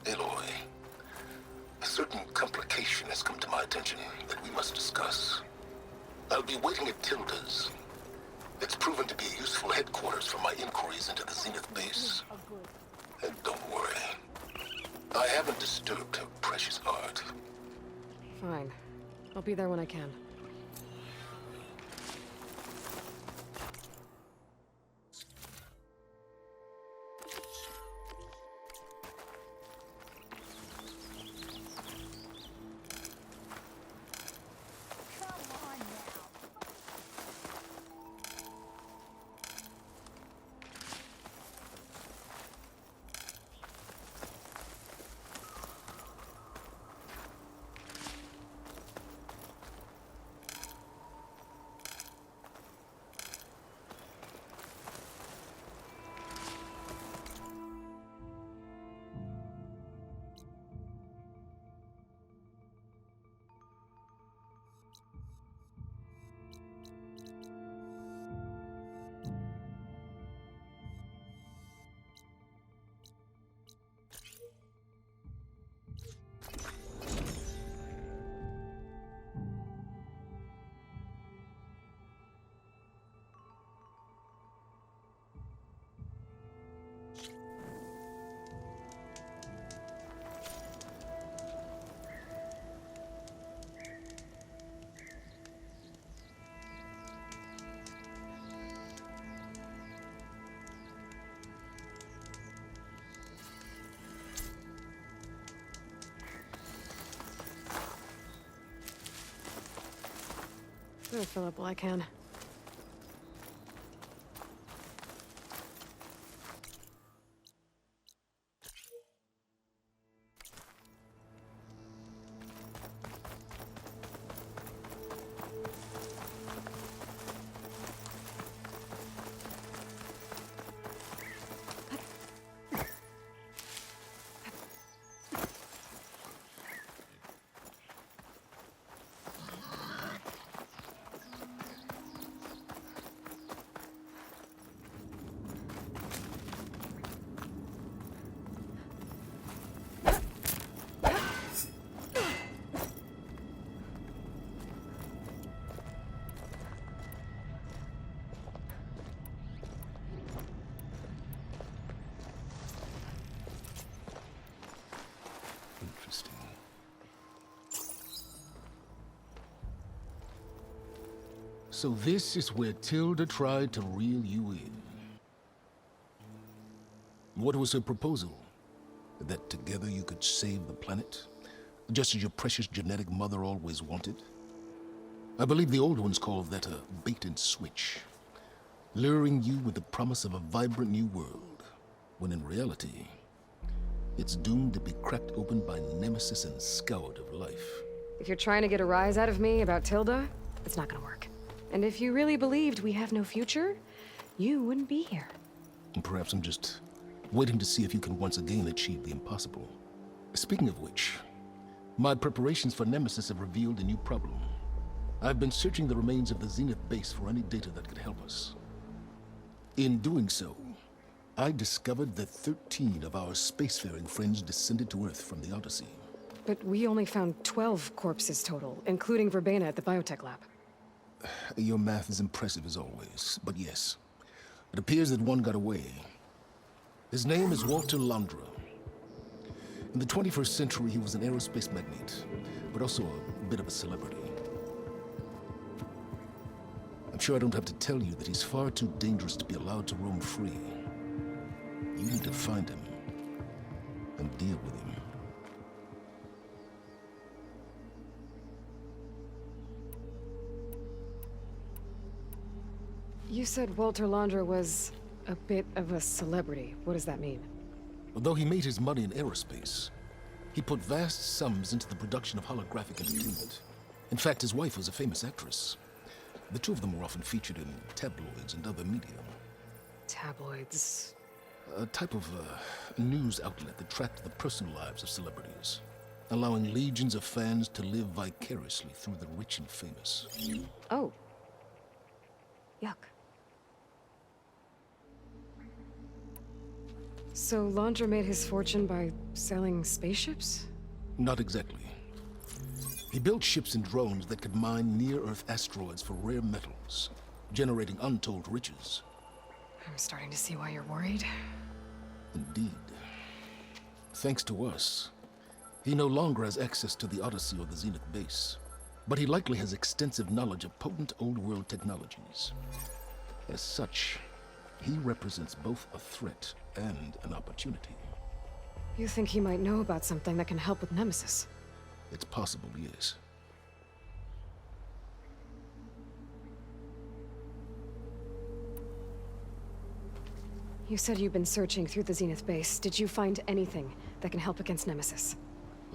Aloy, a certain complication has come to my attention that we must discuss. I'll be waiting at Tilda's. It's proven to be a useful headquarters for my inquiries into the Zenith base. And don't worry, I haven't disturbed her precious art. Fine. I'll be there when I can. I'll fill up while I can. Interesting. So this is where Tilda tried to reel you in. What was her proposal? That together you could save the planet? Just as your precious genetic mother always wanted? I believe the old ones called that a bait and switch. Luring you with the promise of a vibrant new world, when in reality, it's doomed to be cracked open by nemesis and scoured of life. If you're trying to get a rise out of me about Tilda, it's not gonna work. And if you really believed we have no future, you wouldn't be here. And perhaps I'm just waiting to see if you can once again achieve the impossible. Speaking of which, my preparations for Nemesis have revealed a new problem. I've been searching the remains of the Zenith base for any data that could help us. In doing so, I discovered that 13 of our spacefaring friends descended to Earth from the Odyssey. But we only found 12 corpses total, including Verbena at the biotech lab. Your math is impressive as always, but yes, it appears that one got away. His name is Walter Landra. In the 21st century, he was an aerospace magnate, but also a bit of a celebrity. I'm sure I don't have to tell you that he's far too dangerous to be allowed to roam free. You need to find him and deal with him. You said Walter Landra was a bit of a celebrity. What does that mean? Although he made his money in aerospace, he put vast sums into the production of holographic entertainment. In fact, his wife was a famous actress. The two of them were often featured in tabloids and other media. Tabloids. A type of news outlet that tracked the personal lives of celebrities, allowing legions of fans to live vicariously through the rich and famous. Oh. Yuck. So Landra made his fortune by selling spaceships? Not exactly. He built ships and drones that could mine near-Earth asteroids for rare metals, generating untold riches. I'm starting to see why you're worried. Indeed. Thanks to us, he no longer has access to the Odyssey or the Zenith base, but he likely has extensive knowledge of potent old-world technologies. As such, he represents both a threat and an opportunity. You think he might know about something that can help with Nemesis? It's possible, yes. You said you've been searching through the Zenith base. Did you find anything that can help against Nemesis?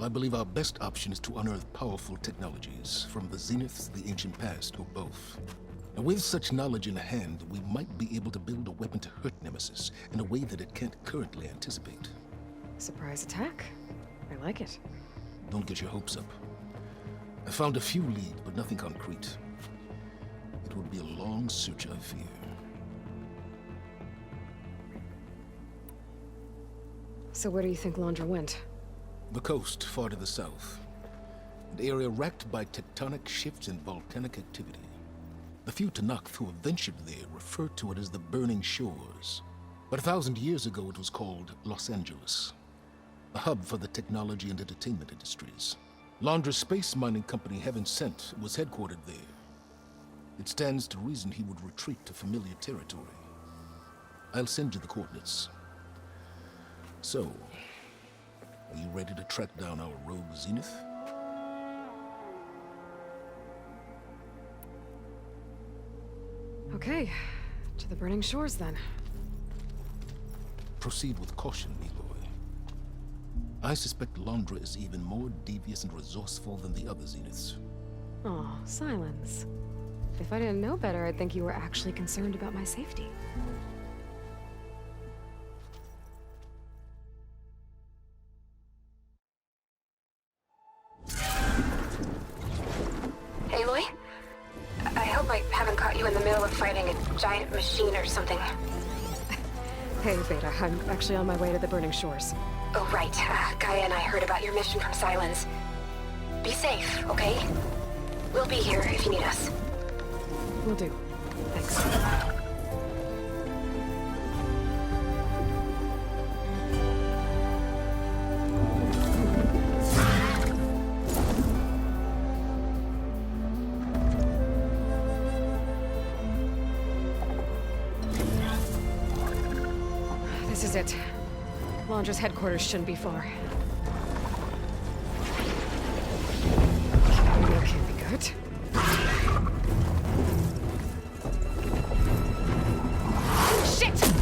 I believe our best option is to unearth powerful technologies, from the Zeniths, the ancient past, or both. And with such knowledge in hand, we might be able to build a weapon to hurt Nemesis in a way that it can't currently anticipate. Surprise attack? I like it. Don't get your hopes up. I found a few leads, but nothing concrete. It would be a long search, I fear. So where do you think Landra went? The coast, far to the south. An area racked by tectonic shifts and volcanic activity. The few Tanakh who have ventured there refer to it as the Burning Shores. But 1,000 years ago it was called Los Angeles, a hub for the technology and entertainment industries. Landra's space mining company, Heaven Sent, was headquartered there. It stands to reason he would retreat to familiar territory. I'll send you the coordinates. So, are you ready to track down our rogue Zenith? Okay, to the Burning Shores then. Proceed with caution, Aloy. I suspect Landra is even more devious and resourceful than the other Zeniths. Aw, silence. If I didn't know better, I'd think you were actually concerned about my safety. Aloy? I hope I haven't caught you in the middle of fighting a giant machine or something. Hey, Beta, I'm actually on my way to the Burning Shores. Oh, right. Gaia and I heard about your mission from Silence. Be safe, okay? We'll be here if you need us. Will do. Thanks. This is it. Landra's headquarters shouldn't be far. Radio can't be good. Shit!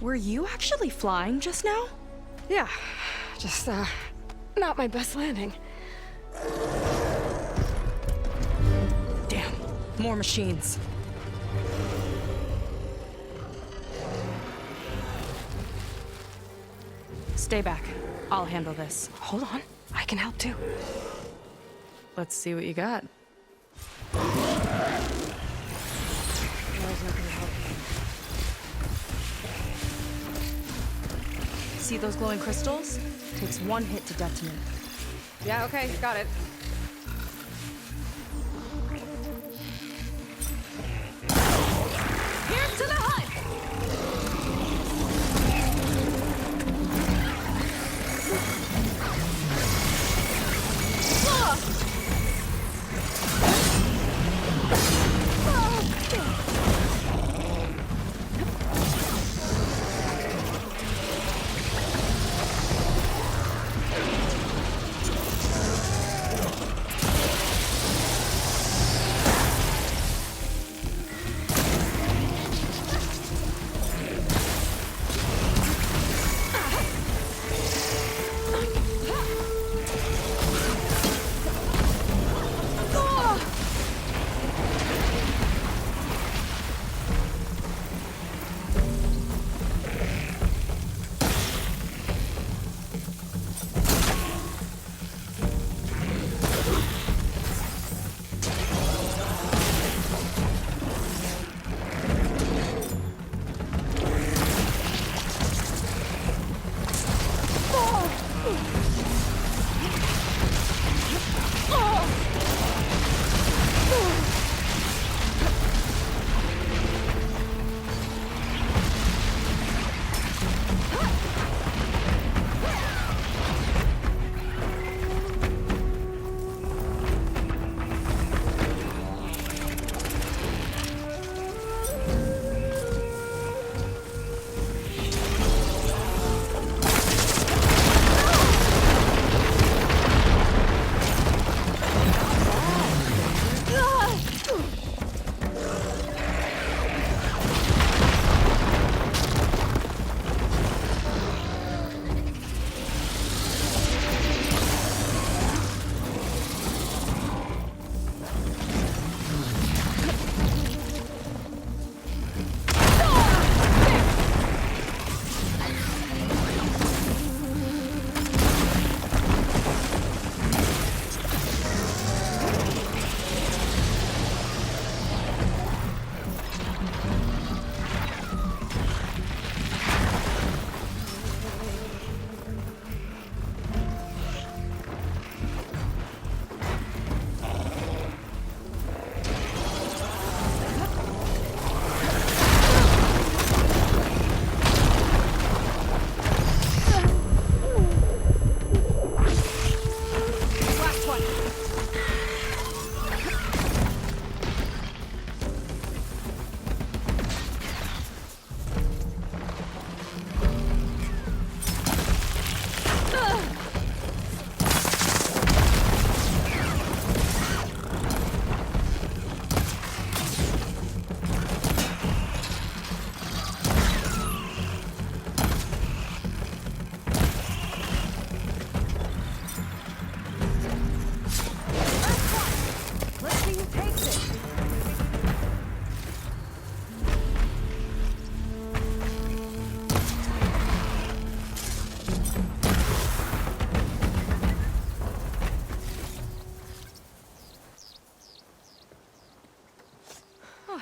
Were you actually flying just now? Yeah, just, not my best landing. Damn, more machines. Stay back. I'll handle this. Hold on, I can help too. Let's see what you got. Nora's not gonna help. See those glowing crystals? Takes one hit to detonate. Yeah, okay, got it. Here's to the hut!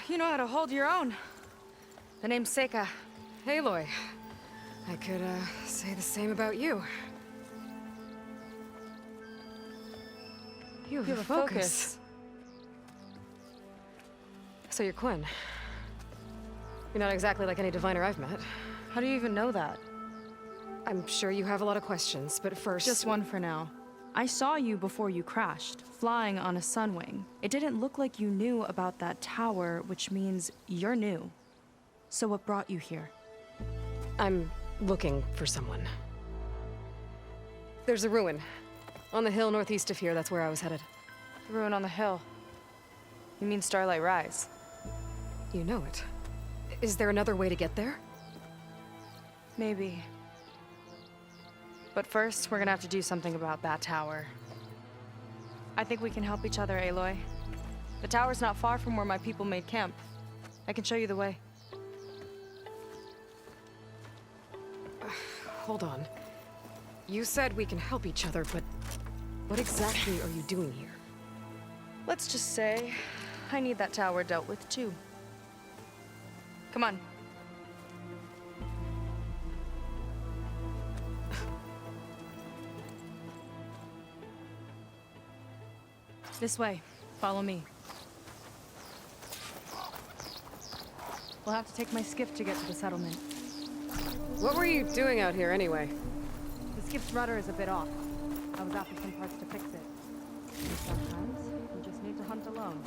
You know how to hold your own. The name's Seika. Aloy. I could, say the same about you. You have a focus. So you're Quinn. You're not exactly like any diviner I've met. How do you even know that? I'm sure you have a lot of questions, but first... Just one for now. I saw you before you crashed, flying on a sunwing. It didn't look like you knew about that tower, which means you're new. So what brought you here? I'm looking for someone. There's a ruin. On the hill northeast of here, that's where I was headed. The ruin on the hill. You mean Starlight Rise? You know it. Is there another way to get there? Maybe. But first, we're gonna have to do something about that tower. I think we can help each other, Aloy. The tower's not far from where my people made camp. I can show you the way. Hold on. You said we can help each other, but what exactly are you doing here? Let's just say, I need that tower dealt with too. Come on. This way. Follow me. We'll have to take my skiff to get to the settlement. What were you doing out here anyway? The skiff's rudder is a bit off. I was after some parts to fix it. And sometimes, you just need to hunt alone.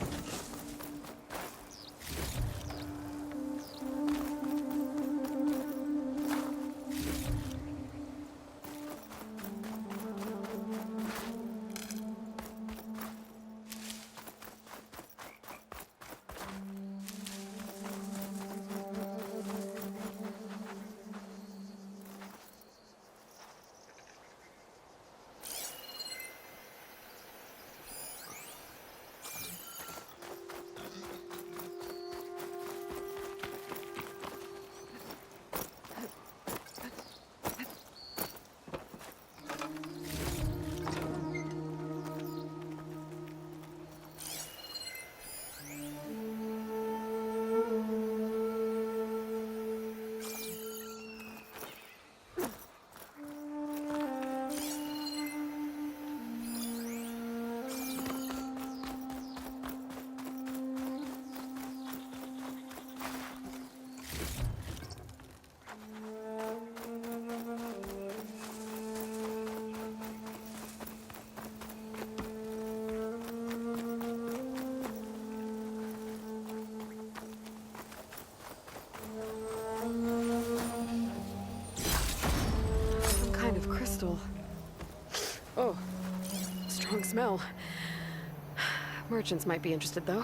Oh, strong smell. Merchants might be interested, though.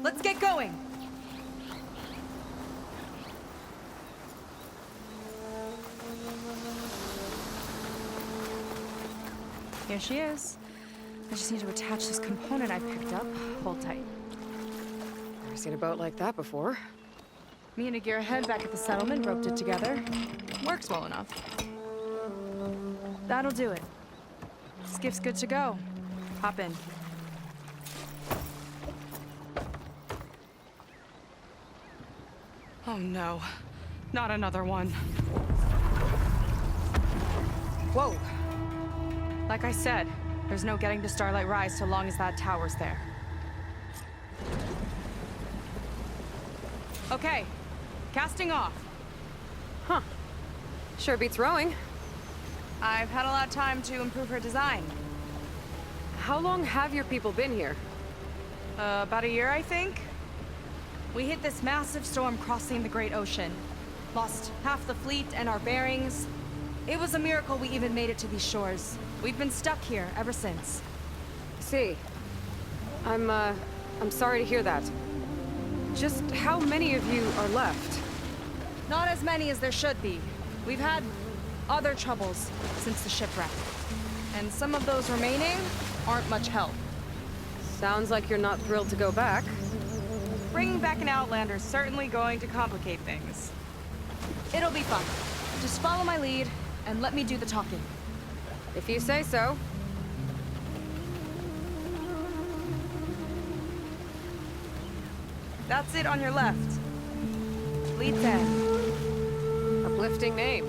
Let's get going! Here she is. I just need to attach this component I picked up. Hold tight. Never seen a boat like that before. Me and a gearhead back at the settlement roped it together. Works well enough. That'll do it. Skiff's good to go. Hop in. Oh no, not another one. Whoa. Like I said, there's no getting to Starlight Rise so long as that tower's there. Okay, casting off. Huh. Sure beats rowing. I've had a lot of time to improve her design. How long have your people been here? About a year, I think. We hit this massive storm crossing the Great Ocean. Lost half the fleet and our bearings. It was a miracle we even made it to these shores. We've been stuck here ever since. See. I'm sorry to hear that. Just how many of you are left? Not as many as there should be. We've had other troubles since the shipwreck. And some of those remaining aren't much help. Sounds like you're not thrilled to go back. Bringing back an Outlander's certainly going to complicate things. It'll be fun. Just follow my lead and let me do the talking. If you say so. That's it on your left. Lead 10. Uplifting name.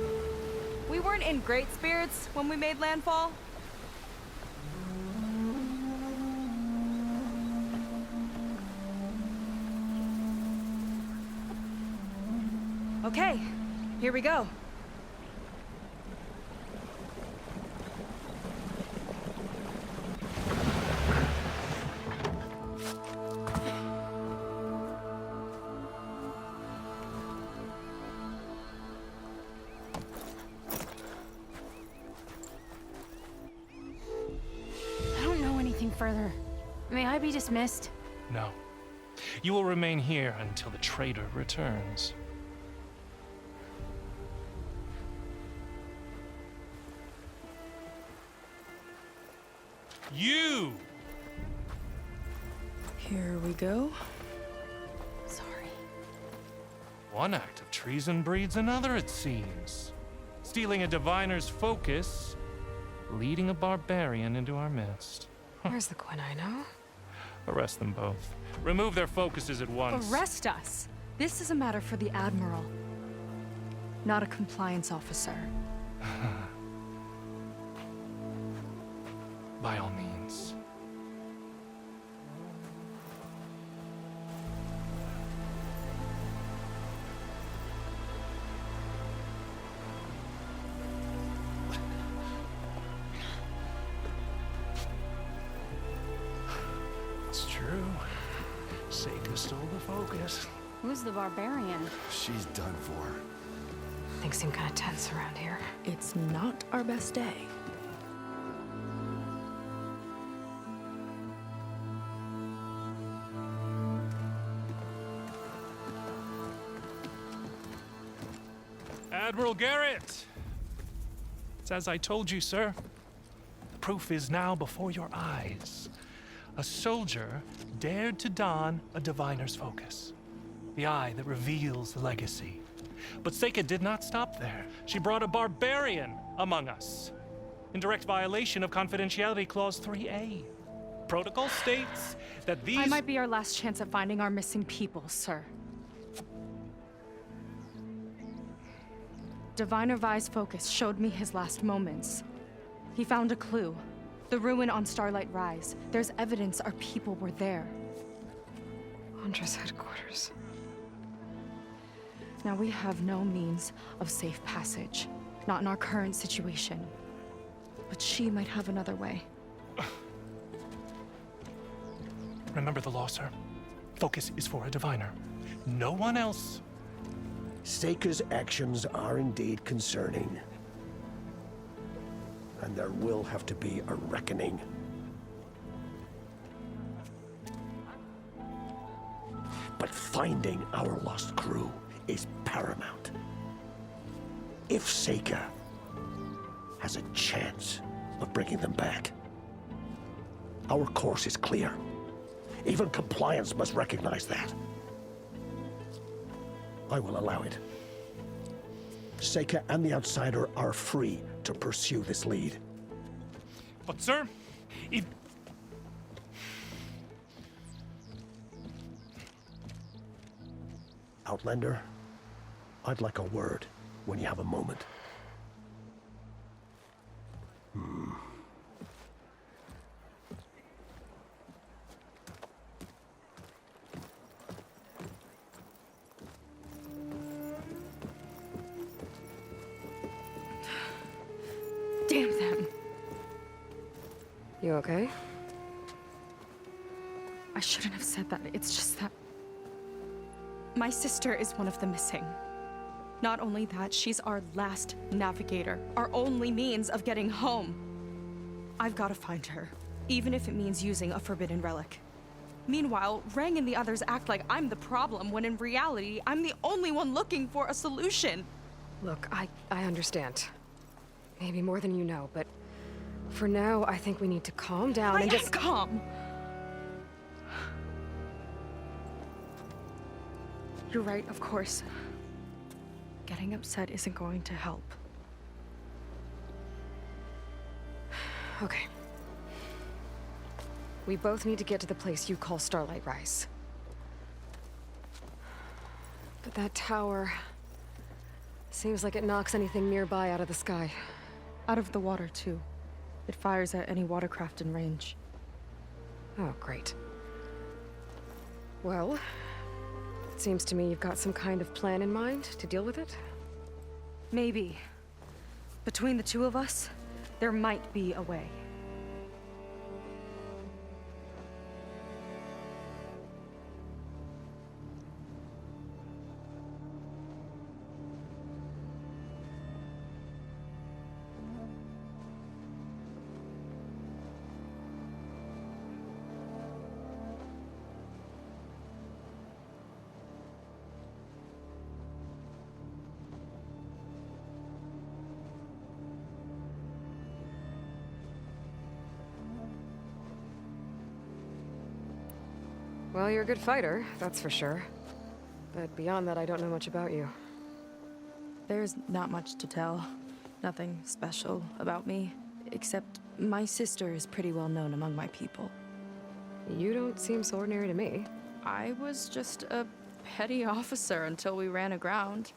We weren't in great spirits when we made landfall. Okay, here we go. I don't know anything further. May I be dismissed? No. You will remain here until the traitor returns. You! Here we go. Sorry. One act of treason breeds another, it seems. Stealing a diviner's focus, leading a barbarian into our midst. Where's the quinino? Arrest them both. Remove their focuses at once. Arrest us. This is a matter for the Admiral, not a compliance officer. By all means. It's true. Seika stole the focus. Who's the barbarian? She's done for. Things seem kind of tense around here. It's not our best day. Admiral Garrett! It's as I told you, sir. The proof is now before your eyes. A soldier dared to don a diviner's focus. The eye that reveals the legacy. But Seika did not stop there. She brought a barbarian among us. In direct violation of Confidentiality Clause 3A. Protocol states that these... I might be our last chance at finding our missing people, sir. Diviner Vi's focus showed me his last moments. He found a clue. The ruin on Starlight Rise. There's evidence our people were there. Huntress headquarters. Now we have no means of safe passage. Not in our current situation. But she might have another way. Remember the law, sir. Focus is for a diviner. No one else. Seika's actions are indeed concerning. And there will have to be a reckoning. But finding our lost crew is paramount. If Seika has a chance of bringing them back, our course is clear. Even compliance must recognize that. I will allow it. Seika and the Outsider are free to pursue this lead. But, sir, if... Outlander, I'd like a word when you have a moment. Damn them. You okay? I shouldn't have said that. It's just that... my sister is one of the missing. Not only that, she's our last navigator. Our only means of getting home. I've got to find her. Even if it means using a forbidden relic. Meanwhile, Rang and the others act like I'm the problem, when in reality, I'm the only one looking for a solution. Look, I understand. Maybe more than you know, but for now, I think we need to calm down and just... calm! You're right, of course. Getting upset isn't going to help. Okay. We both need to get to the place you call Starlight Rise. But that tower... Seems like it knocks anything nearby out of the sky. Out of the water, too. It fires at any watercraft in range. Oh, great. Well, it seems to me you've got some kind of plan in mind to deal with it. Maybe. Between the two of us, there might be a way. Well, you're a good fighter, that's for sure. But beyond that, I don't know much about you. There's not much to tell. Nothing special about me, except my sister is pretty well known among my people. You don't seem so ordinary to me. I was just a petty officer until we ran aground.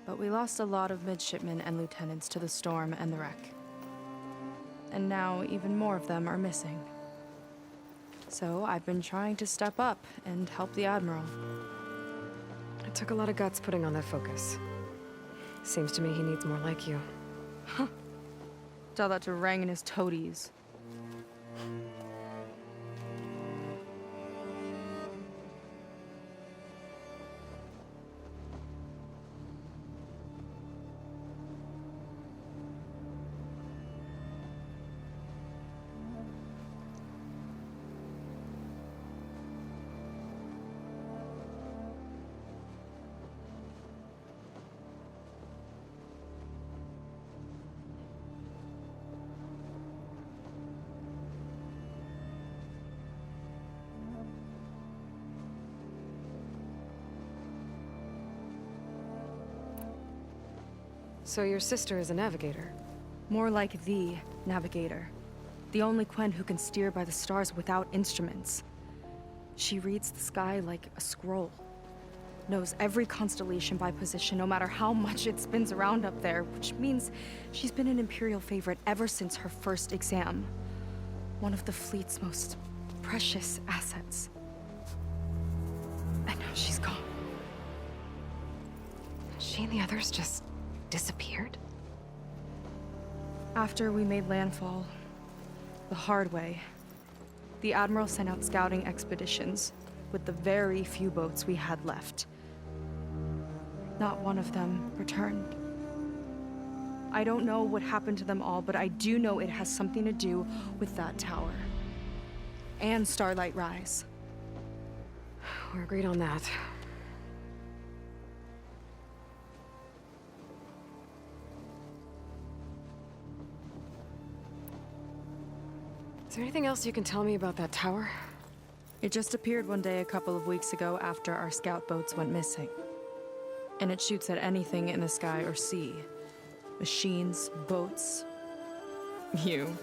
But we lost a lot of midshipmen and lieutenants to the storm and the wreck. And now even more of them are missing. So I've been trying to step up and help the Admiral. It took a lot of guts putting on that focus. Seems to me he needs more like you. Tell that to Rang and his toadies. So your sister is a navigator? More like the navigator. The only Quen who can steer by the stars without instruments. She reads the sky like a scroll. Knows every constellation by position, no matter how much it spins around up there, which means she's been an Imperial favorite ever since her first exam. One of the fleet's most precious assets. And now she's gone. She and the others just disappeared? After we made landfall, the hard way, the Admiral sent out scouting expeditions with the very few boats we had left. Not one of them returned. I don't know what happened to them all, but I do know it has something to do with that tower. And Starlight Rise. We're agreed on that. Is there anything else you can tell me about that tower? It just appeared one day a couple of weeks ago after our scout boats went missing. And it shoots at anything in the sky or sea. Machines, boats. You.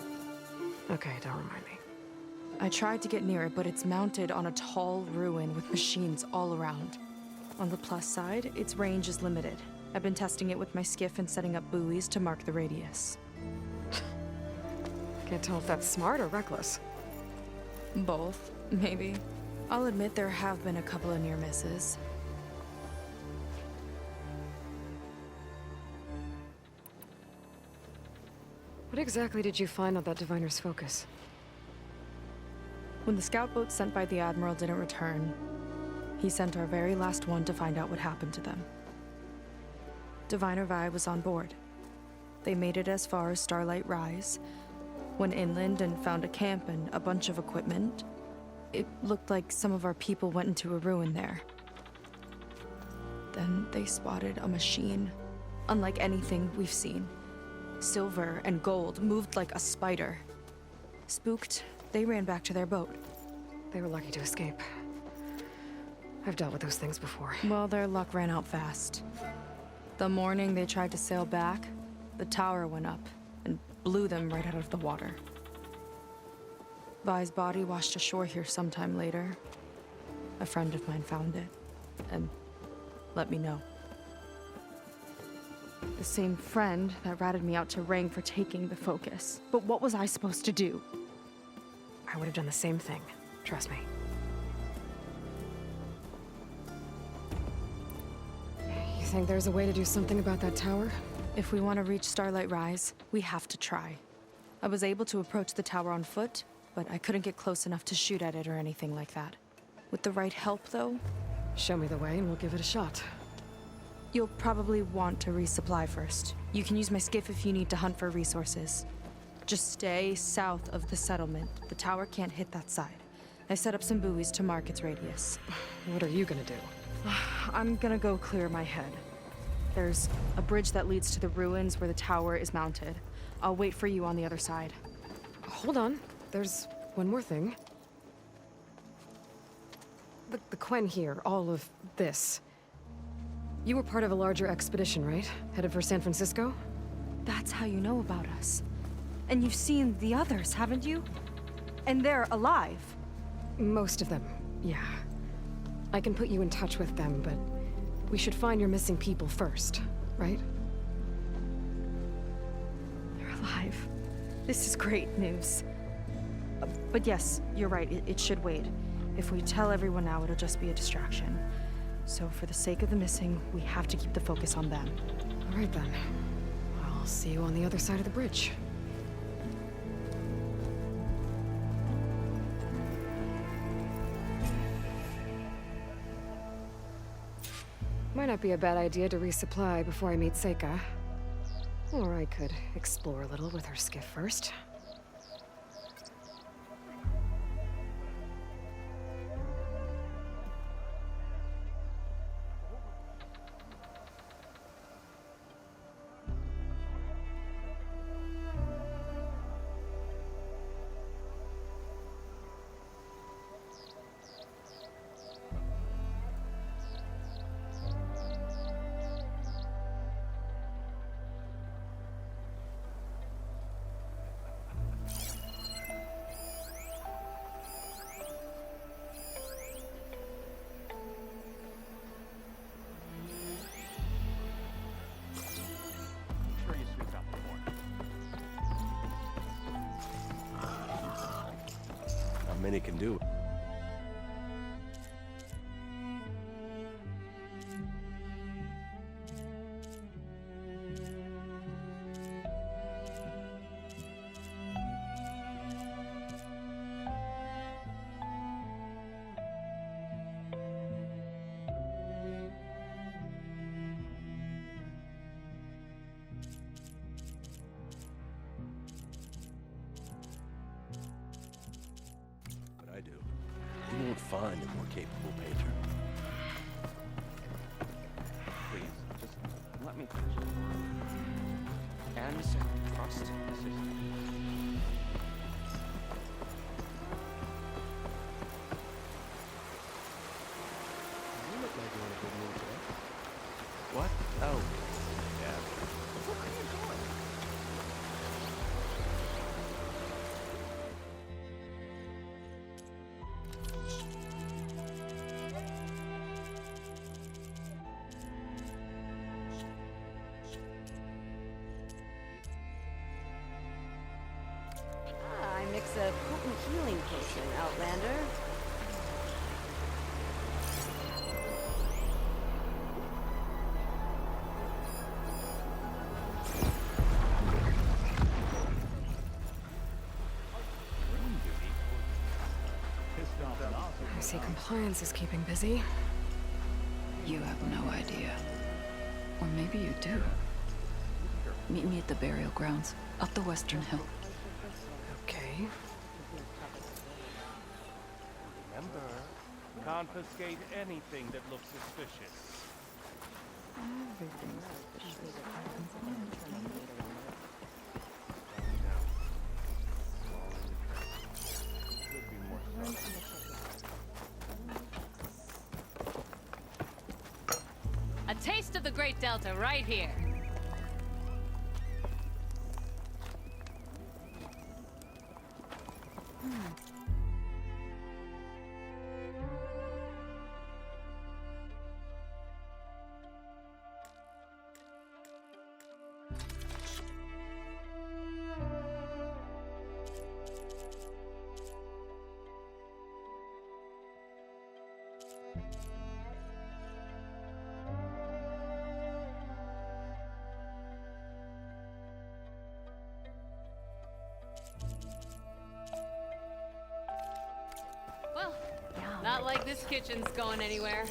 Okay, don't remind me. I tried to get near it, but it's mounted on a tall ruin with machines all around. On the plus side, its range is limited. I've been testing it with my skiff and setting up buoys to mark the radius. Can't tell if that's smart or reckless. Both, maybe. I'll admit there have been a couple of near misses. What exactly did you find on that diviner's focus? When the scout boat sent by the Admiral didn't return, he sent our very last one to find out what happened to them. Diviner Vi was on board. They made it as far as Starlight Rise, went inland and found a camp and a bunch of equipment. It looked like some of our people went into a ruin there. Then they spotted a machine, unlike anything we've seen. Silver and gold, moved like a spider. Spooked, they ran back to their boat. They were lucky to escape. I've dealt with those things before. Well, their luck ran out fast. The morning they tried to sail back, the tower went up and blew them right out of the water. Vi's body washed ashore here sometime later. A friend of mine found it and let me know. The same friend that ratted me out to Rang for taking the focus. But what was I supposed to do? I would have done the same thing. Trust me. You think there's a way to do something about that tower? If we want to reach Starlight Rise, we have to try. I was able to approach the tower on foot, but I couldn't get close enough to shoot at it or anything like that. With the right help, though, Show me the way and we'll give it a shot. you'll probably want to resupply first. You can use my skiff if you need to hunt for resources. Just stay south of the settlement. The tower can't hit that side. I set up some buoys to mark its radius. What are you gonna do? I'm gonna go clear my head. There's a bridge that leads to the ruins where the tower is mounted. I'll wait for you on the other side. Hold on. There's one more thing. The Quen here, all of this. You were part of a larger expedition, right? Headed for San Francisco? That's how you know about us. And you've seen the others, haven't you? And they're alive. Most of them, yeah. I can put you in touch with them, but we should find your missing people first, right? They're alive. This is great news. But yes, you're right, it should wait. If we tell everyone now, it'll just be a distraction. So for the sake of the missing, we have to keep the focus on them. All right then. I'll see you on the other side of the bridge. Might not be a bad idea to resupply before I meet Seika. Or I could explore a little with her skiff first. Not many can do it. I do. You won't find a more capable painter. Please, just let me finish. And trust the system. You look like you're in a good mood today. What? Oh, yeah. Where are you going? I mix a potent healing potion, Outlander. I see compliance is keeping busy. You have no idea. Or maybe you do. Meet me at the burial grounds, up the western hill. Okay. Remember, confiscate anything that looks suspicious. A taste of the Great Delta right here. Not like this kitchen's going anywhere.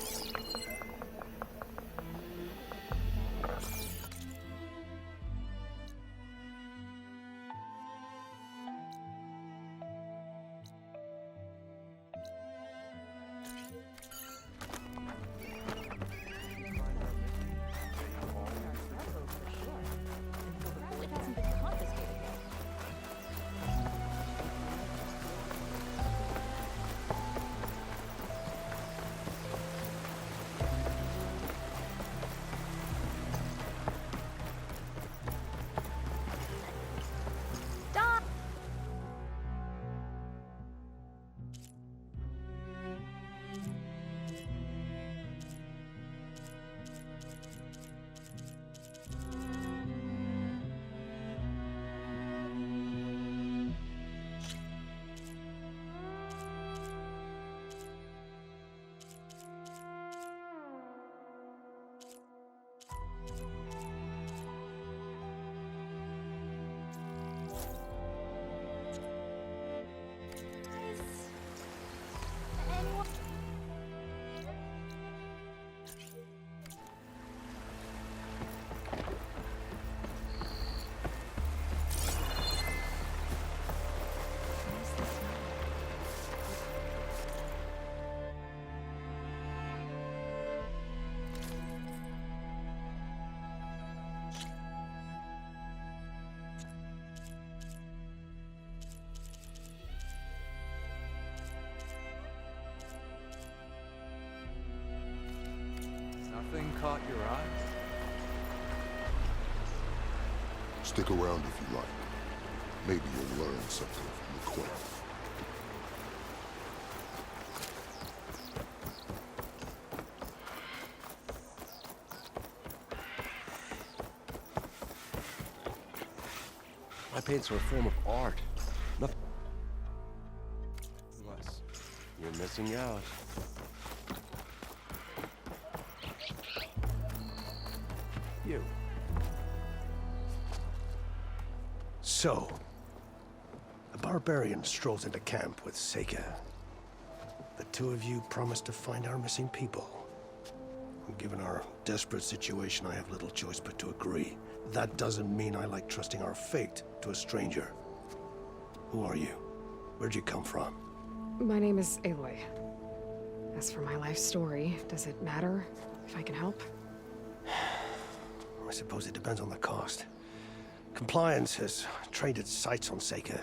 Nothing caught your eye? Stick around if you like. Maybe you'll learn something from the quest. My paints are a form of art. Nothing. Unless You're missing out. you. So, a barbarian strolls into camp with Seika. The two of you promised to find our missing people. Given our desperate situation, I have little choice but to agree. That doesn't mean I like trusting our fate to a stranger. Who are you? Where'd you come from? My name is Aloy. As for my life story, does it matter if I can help? I suppose it depends on the cost. Compliance has trained its sights on Seika.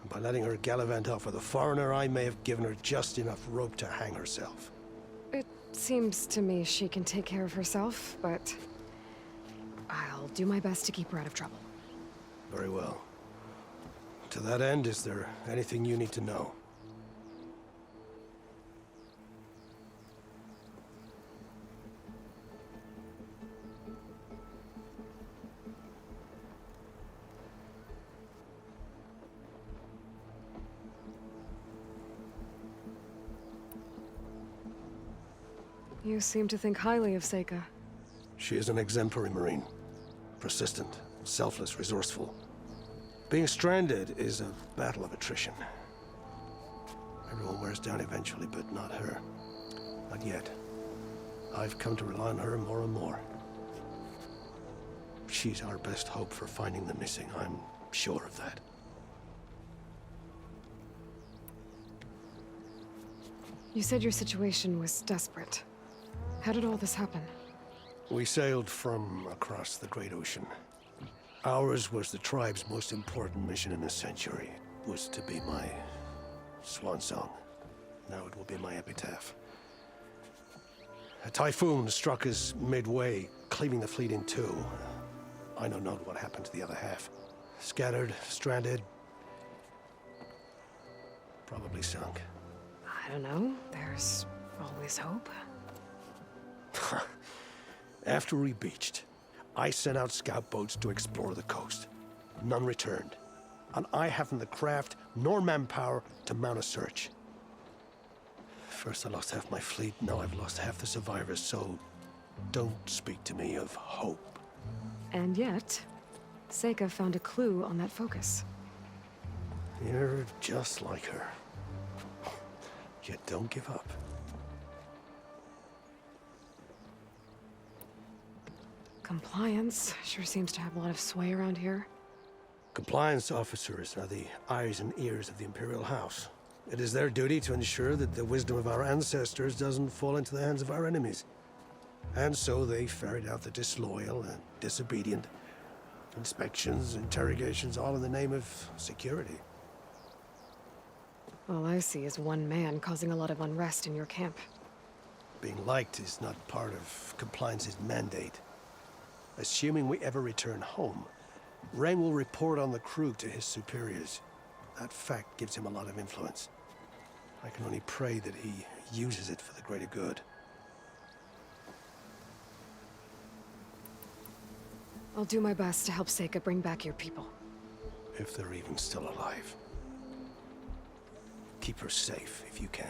And by letting her gallivant off with a foreigner, I may have given her just enough rope to hang herself. It seems to me she can take care of herself, but I'll do my best to keep her out of trouble. Very well. To that end, is there anything you need to know? You seem to think highly of Seika. She is an exemplary Marine. Persistent, selfless, resourceful. Being stranded is a battle of attrition. Everyone wears down eventually, but not her. Not yet. I've come to rely on her more and more. She's our best hope for finding the missing, I'm sure of that. You said your situation was desperate. How did all this happen? We sailed from across the Great Ocean. Ours was the tribe's most important mission in a century. It was to be my swan song. Now it will be my epitaph. A typhoon struck us midway, cleaving the fleet in two. I know not what happened to the other half. Scattered, stranded, probably sunk. I don't know. There's always hope. After we beached, I sent out scout boats to explore the coast. None returned. And I haven't the craft nor manpower to mount a search. First I lost half my fleet, now I've lost half the survivors, so don't speak to me of hope. And yet, Seika found a clue on that focus. You're just like her. Yet don't give up. Compliance sure seems to have a lot of sway around here. Compliance officers are the eyes and ears of the Imperial House. It is their duty to ensure that the wisdom of our ancestors doesn't fall into the hands of our enemies. And so they ferret out the disloyal and disobedient. Inspections, interrogations, all in the name of security. All I see is one man causing a lot of unrest in your camp. Being liked is not part of Compliance's mandate. Assuming we ever return home, Rang will report on the crew to his superiors. That fact gives him a lot of influence. I can only pray that he uses it for the greater good. I'll do my best to help Seika bring back your people. If they're even still alive. Keep her safe if you can.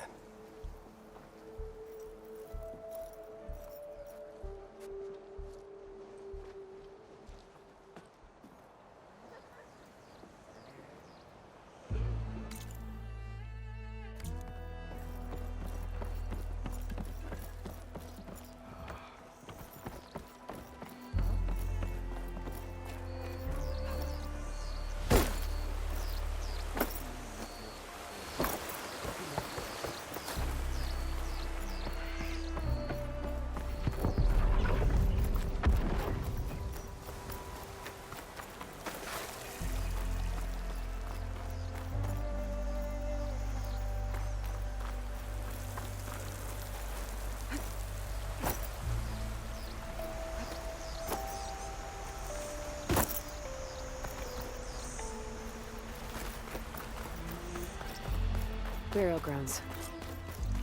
Burial grounds.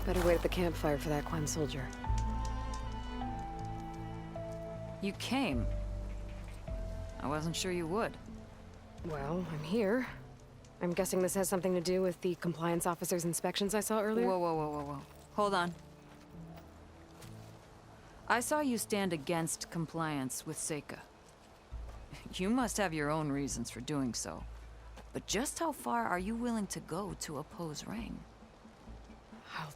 Better wait at the campfire for that Quen soldier. You came. I wasn't sure you would. Well, I'm here. I'm guessing this has something to do with the compliance officer's inspections I saw earlier? Whoa. Hold on. I saw you stand against compliance with Seika. You must have your own reasons for doing so. But just how far are you willing to go to oppose Rang? I'll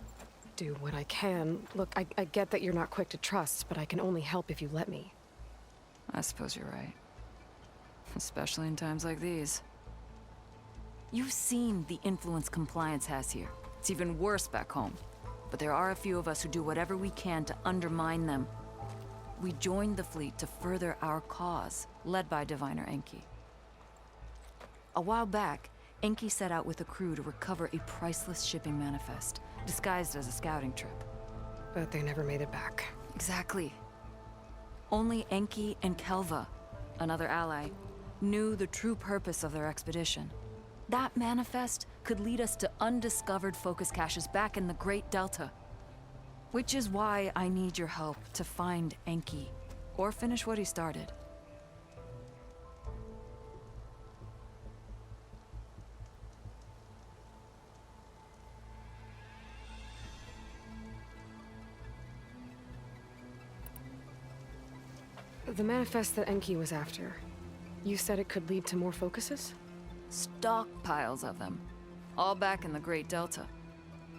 do what I can. Look, I get that you're not quick to trust, but I can only help if you let me. I suppose you're right. Especially in times like these. You've seen the influence compliance has here. It's even worse back home. But there are a few of us who do whatever we can to undermine them. We joined the fleet to further our cause, led by Diviner Enki. A while back, Enki set out with a crew to recover a priceless shipping manifest, disguised as a scouting trip. But they never made it back. Exactly. Only Enki and Kelva, another ally, knew the true purpose of their expedition. That manifest could lead us to undiscovered focus caches back in the Great Delta. Which is why I need your help to find Enki, or finish what he started. The manifest that Enki was after, you said it could lead to more focuses? Stockpiles of them, all back in the Great Delta.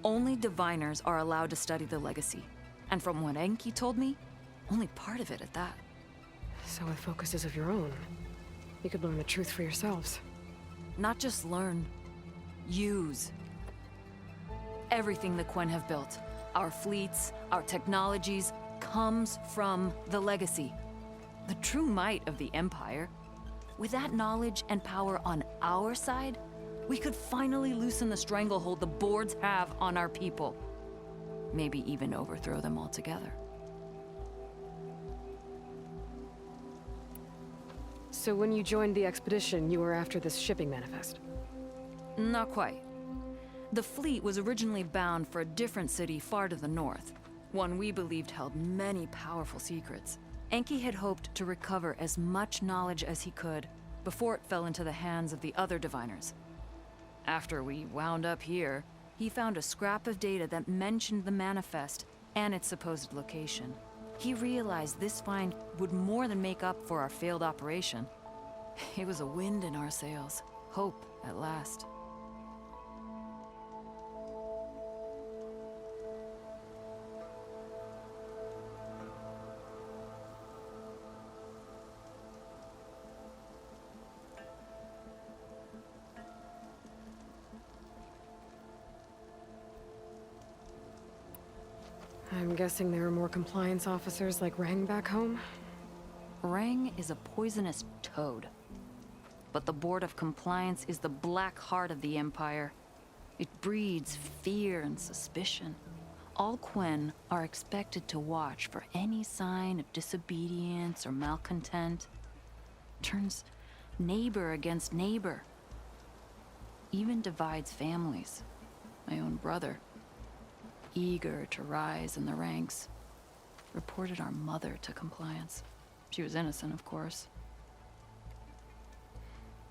Only diviners are allowed to study the legacy. And from what Enki told me, only part of it at that. So with focuses of your own, you could learn the truth for yourselves. Not just learn, use. Everything the Quen have built, our fleets, our technologies, comes from the legacy. The true might of the Empire. With that knowledge and power on our side, we could finally loosen the stranglehold the boards have on our people. Maybe even overthrow them altogether. So when you joined the expedition, you were after this shipping manifest? Not quite. The fleet was originally bound for a different city far to the north, one we believed held many powerful secrets. Enki had hoped to recover as much knowledge as he could before it fell into the hands of the other diviners. After we wound up here, he found a scrap of data that mentioned the manifest and its supposed location. He realized this find would more than make up for our failed operation. It was a wind in our sails. Hope, at last. I'm guessing there are more compliance officers like Rang back home? Rang is a poisonous toad. But the Board of Compliance is the black heart of the Empire. It breeds fear and suspicion. All Quen are expected to watch for any sign of disobedience or malcontent. Turns neighbor against neighbor. Even divides families. My own brother, eager to rise in the ranks, reported our mother to Compliance. She was innocent, of course.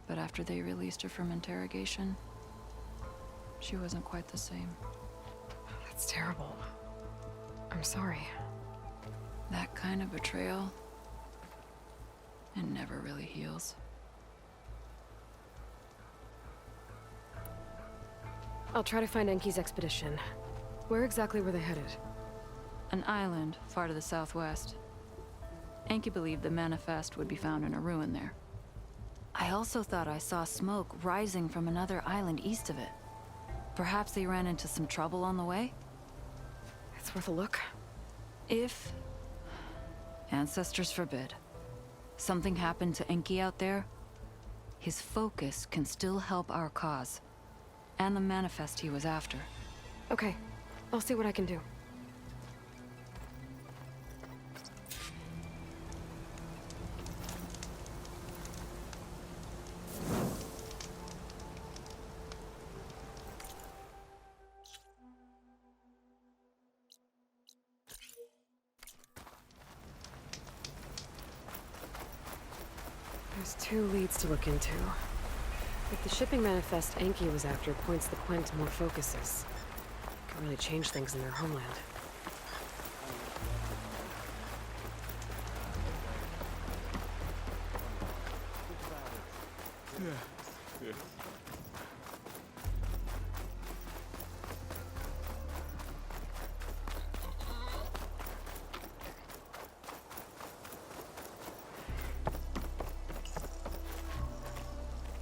But after they released her from interrogation, she wasn't quite the same. That's terrible. I'm sorry. That kind of betrayal, it never really heals. I'll try to find Enki's expedition. Where exactly were they headed? An island far to the southwest. Enki believed the manifest would be found in a ruin there. I also thought I saw smoke rising from another island east of it. Perhaps they ran into some trouble on the way? It's worth a look. If, ancestors forbid, something happened to Enki out there, his focus can still help our cause. And the manifest he was after. Okay, I'll see what I can do. There's 2 leads to look into. If the shipping manifest Enki was after points the Quen to more focuses, it could really change things in their homeland.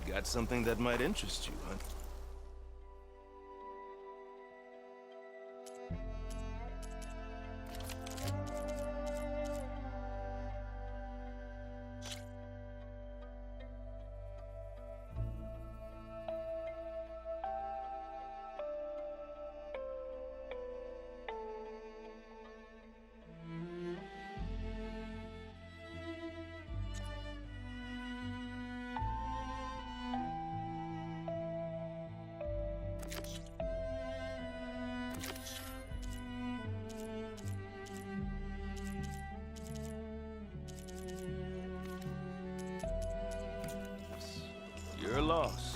Got something that might interest you, huh? Your loss.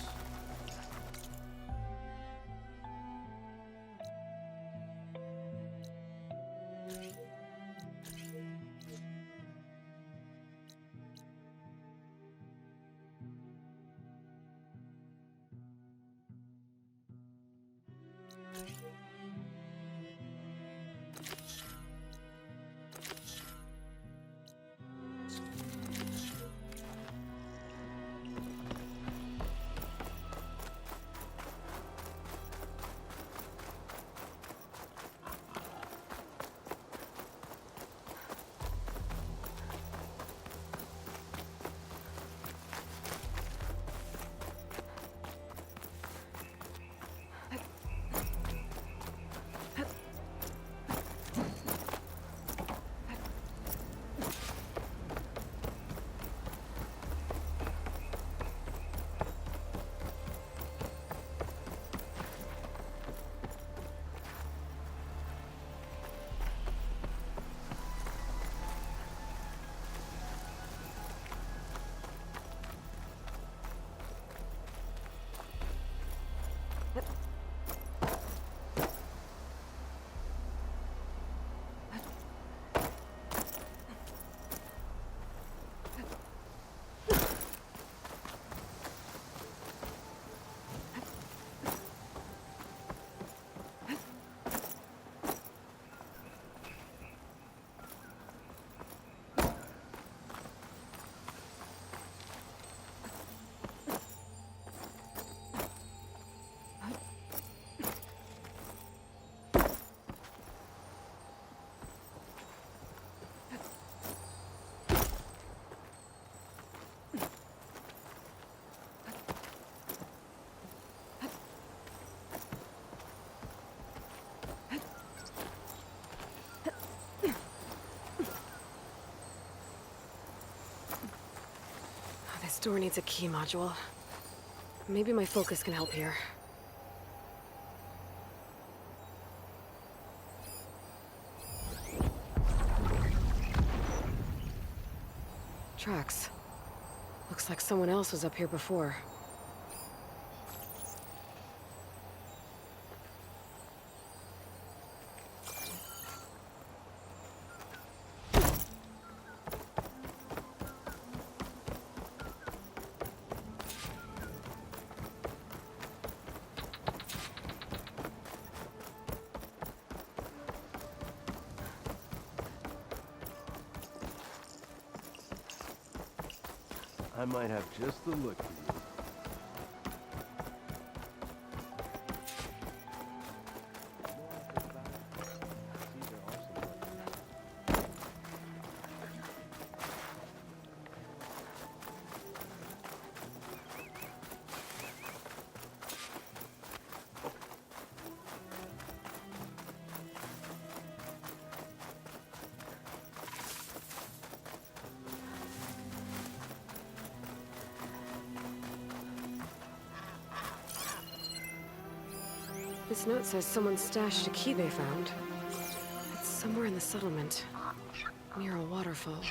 This door needs a key module. Maybe my focus can help here. Tracks. Looks like someone else was up here before. I might have just the look for you. This note says someone stashed a key they found. It's somewhere in the settlement, near a waterfall.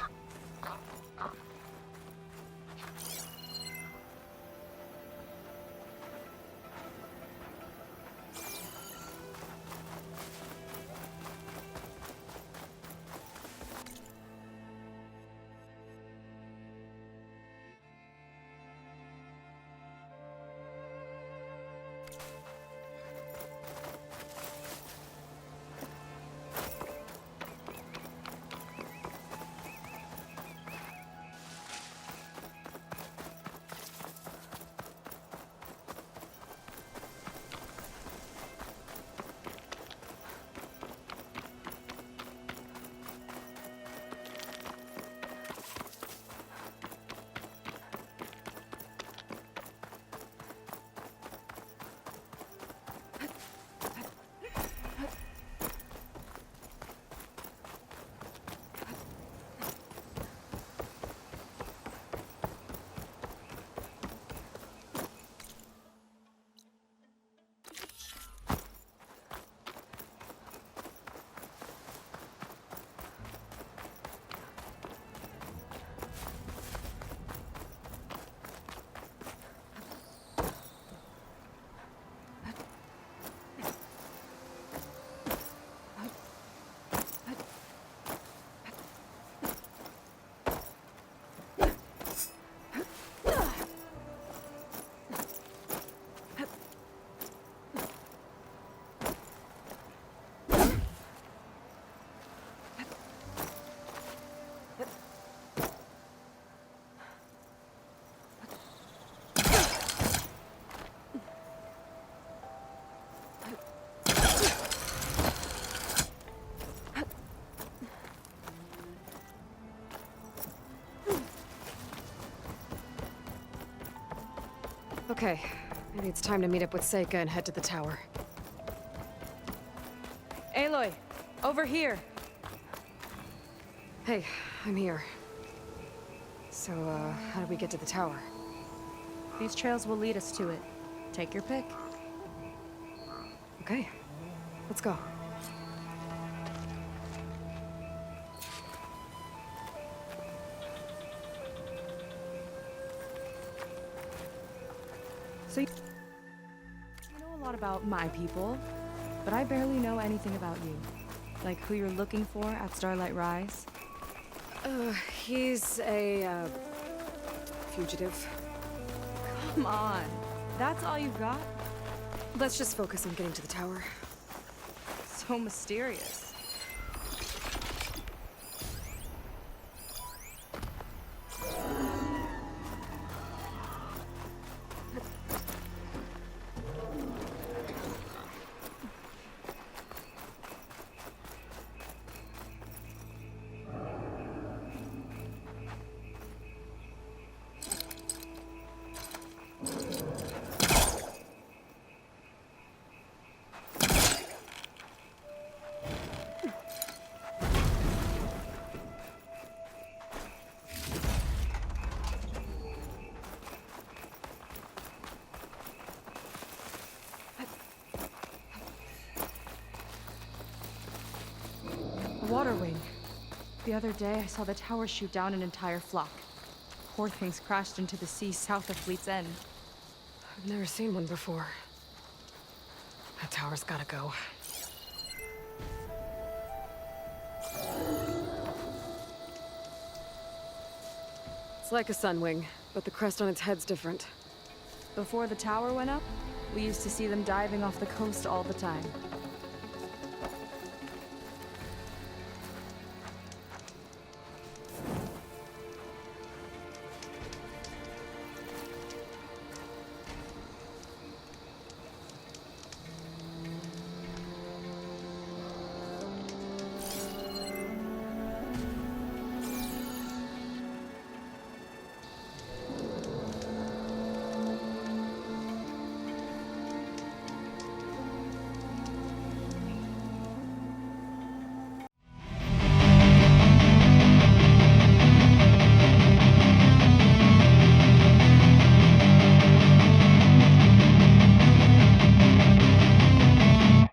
Okay, maybe it's time to meet up with Seika and head to the tower. Aloy, over here. Hey, I'm here. So, how do we get to the tower? These trails will lead us to it. Take your pick. Okay, let's go. So, you know a lot about my people, but I barely know anything about you. Like who you're looking for at Starlight Rise. He's a, fugitive. Come on, that's all you've got? Let's just focus on getting to the tower. So mysterious. water wing. The other day, I saw the tower shoot down an entire flock. Poor things crashed into the sea south of Fleet's End. I've never seen one before. That tower's gotta go. It's like a sunwing, but the crest on its head's different. Before the tower went up, we used to see them diving off the coast all the time.